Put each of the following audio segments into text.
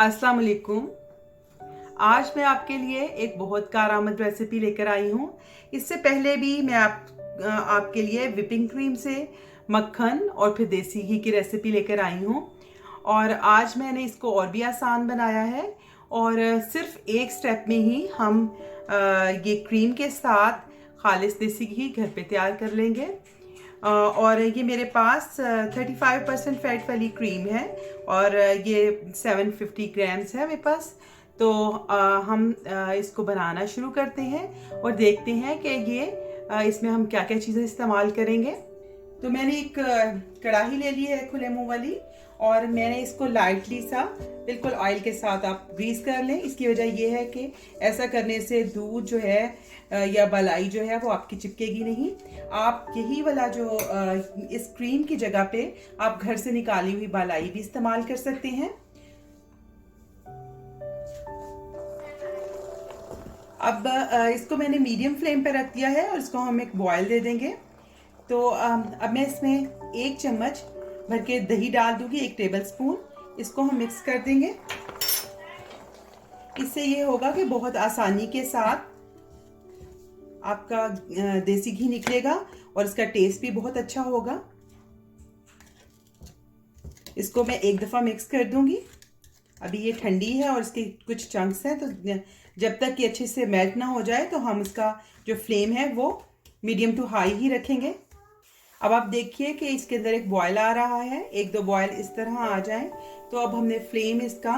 अस्सलाम वालेकुम। आज मैं आपके लिए एक बहुत कारआमद रेसिपी लेकर आई हूँ। इससे पहले भी मैं आपके लिए व्हिपिंग क्रीम से मक्खन और फिर देसी घी की रेसिपी लेकर आई हूँ। और आज मैंने इसको और भी आसान बनाया है और सिर्फ एक स्टेप में ही हम ये क्रीम के साथ खालिस देसी घी घर पे तैयार कर लेंगे। और ये मेरे पास 35% फैट वाली क्रीम है और ये 750 ग्राम्स है मेरे पास। तो हम इसको बनाना शुरू करते हैं और देखते हैं कि ये इसमें हम क्या क्या चीज़ें इस्तेमाल करेंगे। तो मैंने एक कढ़ाई ले ली है खुले मुंह वाली और मैंने इसको लाइटली सा बिल्कुल ऑयल के साथ आप ग्रीस कर लें। इसकी वजह यह है कि ऐसा करने से दूध जो है या मलाई जो है वो आपकी चिपकेगी नहीं। आप यही वाला जो इस क्रीम की जगह पे आप घर से निकाली हुई मलाई भी इस्तेमाल कर सकते हैं। अब इसको मैंने मीडियम फ्लेम पर रख दिया है और इसको हम एक बॉयल दे देंगे। तो अब मैं इसमें 1 चम्मच भर के दही डाल दूंगी, 1 टेबल स्पून। इसको हम मिक्स कर देंगे। इससे ये होगा कि बहुत आसानी के साथ आपका देसी घी निकलेगा और इसका टेस्ट भी बहुत अच्छा होगा। इसको मैं एक दफ़ा मिक्स कर दूंगी। अभी ये ठंडी है और इसके कुछ चंक्स हैं, तो जब तक ये अच्छे से मेल्ट ना हो जाए तो हम इसका जो फ्लेम है वो मीडियम टू हाई ही रखेंगे। अब आप देखिए कि इसके अंदर एक बॉयल आ रहा है, 1-2 बॉयल इस तरह आ जाए तो अब हमने फ्लेम इसका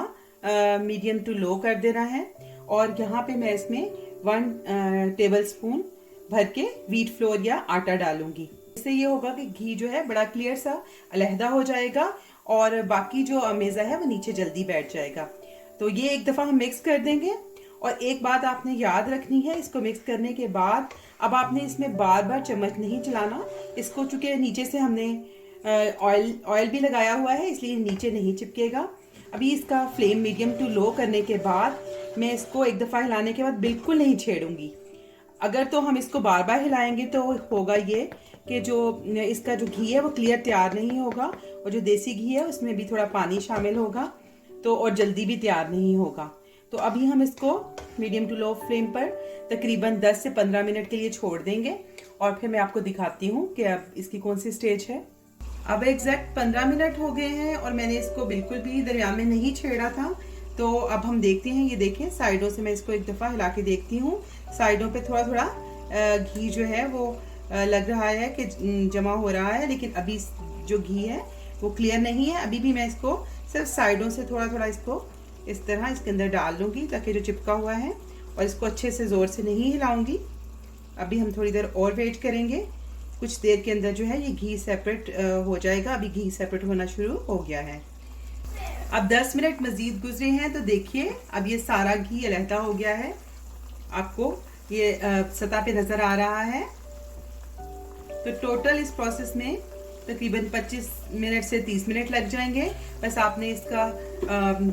मीडियम टू लो कर देना है। और यहाँ पे मैं इसमें 1 टेबल स्पून भर के व्हीट फ्लोर या आटा डालूंगी। इससे ये होगा कि घी जो है बड़ा क्लियर सा अलहदा हो जाएगा और बाकी जो अमेज़ा है वो नीचे जल्दी बैठ जाएगा। तो ये एक दफ़ा हम मिक्स कर देंगे। और एक बात आपने याद रखनी है, इसको मिक्स करने के बाद अब आपने इसमें बार बार चम्मच नहीं चलाना। इसको चूँकि नीचे से हमने ऑयल भी लगाया हुआ है इसलिए नीचे नहीं चिपकेगा। अभी इसका फ्लेम मीडियम टू लो करने के बाद मैं इसको एक दफ़ा हिलाने के बाद बिल्कुल नहीं छेड़ूंगी। अगर तो हम इसको बार बार हिलाएंगे तो होगा ये कि जो इसका जो घी है वो क्लियर तैयार नहीं होगा और जो देसी घी है उसमें भी थोड़ा पानी शामिल होगा तो और जल्दी भी तैयार नहीं होगा। तो अभी हम इसको मीडियम टू लो फ्लेम पर तकरीबन 10 से 15 मिनट के लिए छोड़ देंगे और फिर मैं आपको दिखाती हूँ कि अब इसकी कौन सी स्टेज है। अब एग्जैक्ट 15 मिनट हो गए हैं और मैंने इसको बिल्कुल भी दरमियान में नहीं छेड़ा था। तो अब हम देखते हैं, ये देखें साइडों से मैं इसको एक दफ़ा हिला के देखती हूँ। साइडों पे थोड़ा थोड़ा घी जो है वो लग रहा है कि जमा हो रहा है, लेकिन अभी जो घी है वो क्लियर नहीं है। अभी भी मैं इसको सिर्फ साइडों से थोड़ा थोड़ा इसको इस तरह इसके अंदर डाल लूँगी ताकि जो चिपका हुआ है, और इसको अच्छे से ज़ोर से नहीं हिलाऊंगी। अभी हम थोड़ी देर और वेट करेंगे। कुछ देर के अंदर जो है ये घी सेपरेट हो जाएगा। अभी घी सेपरेट होना शुरू हो गया है। अब 10 मिनट मज़ीद गुजरे हैं तो देखिए अब ये सारा घी अलहदा हो गया है। आपको ये सतह पे नज़र आ रहा है। तो टोटल इस प्रोसेस में तकरीबन 25 मिनट से 30 मिनट लग जाएंगे। बस आपने इसका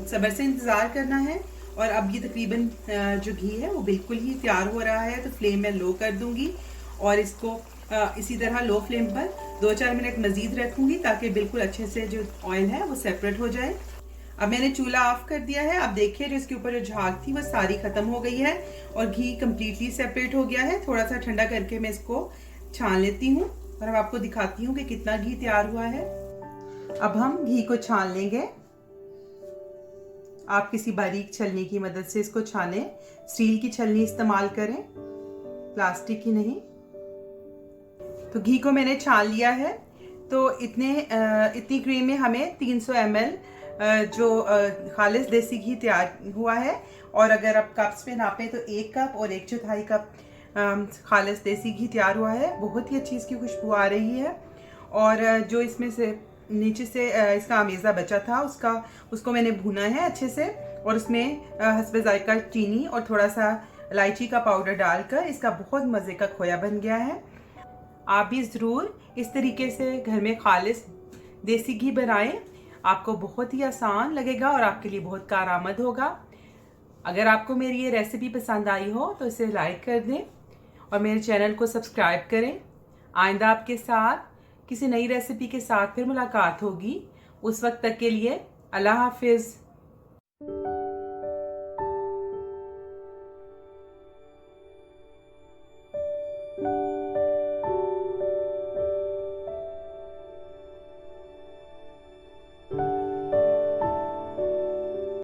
सब्र से इंतज़ार करना है। और अब ये तकरीबन जो घी है वो बिल्कुल ही तैयार हो रहा है। तो फ्लेम मैं लो कर दूंगी और इसको इसी तरह लो फ्लेम पर 2-4 मिनट मज़ीद रखूंगी ताकि बिल्कुल अच्छे से जो ऑयल है वो सेपरेट हो जाए। अब मैंने चूल्हा ऑफ कर दिया है। अब देखिए जो इसके ऊपर जो झाग थी वो सारी ख़त्म हो गई है और घी कम्प्लीटली सेपरेट हो गया है। थोड़ा सा ठंडा करके मैं इसको छान लेती हूँ और अब आपको दिखाती हूँ कि कितना घी तैयार हुआ है। अब हम घी को छान लेंगे। आप किसी बारीक छलनी की मदद से इसको छानें। स्टील की छलनी इस्तेमाल करें, प्लास्टिक की नहीं। तो घी को मैंने छान लिया है। तो इतनी क्रीम में हमें 300 ml जो खालिस देसी घी तैयार हुआ है। और अगर आप कप्स में नापें तो 1 कप और 1/4 कप खालिस देसी घी तैयार हुआ है। बहुत ही अच्छी इसकी खुशबू आ रही है। और जो इसमें से नीचे से इसका अमेज़ा बचा था उसको मैंने भुना है अच्छे से और उसमें हस्बे जायका चीनी और थोड़ा सा इलायची का पाउडर डालकर इसका बहुत मज़े का खोया बन गया है। आप भी ज़रूर इस तरीके से घर में खालिस देसी घी बनाएं। आपको बहुत ही आसान लगेगा और आपके लिए बहुत कारआमद होगा। अगर आपको मेरी ये रेसिपी पसंद आई हो तो इसे लाइक कर दें और मेरे चैनल को सब्सक्राइब करें। आइंदा आपके साथ किसी नई रेसिपी के साथ फिर मुलाकात होगी। उस वक्त तक के लिए अल्लाह हाफिज़।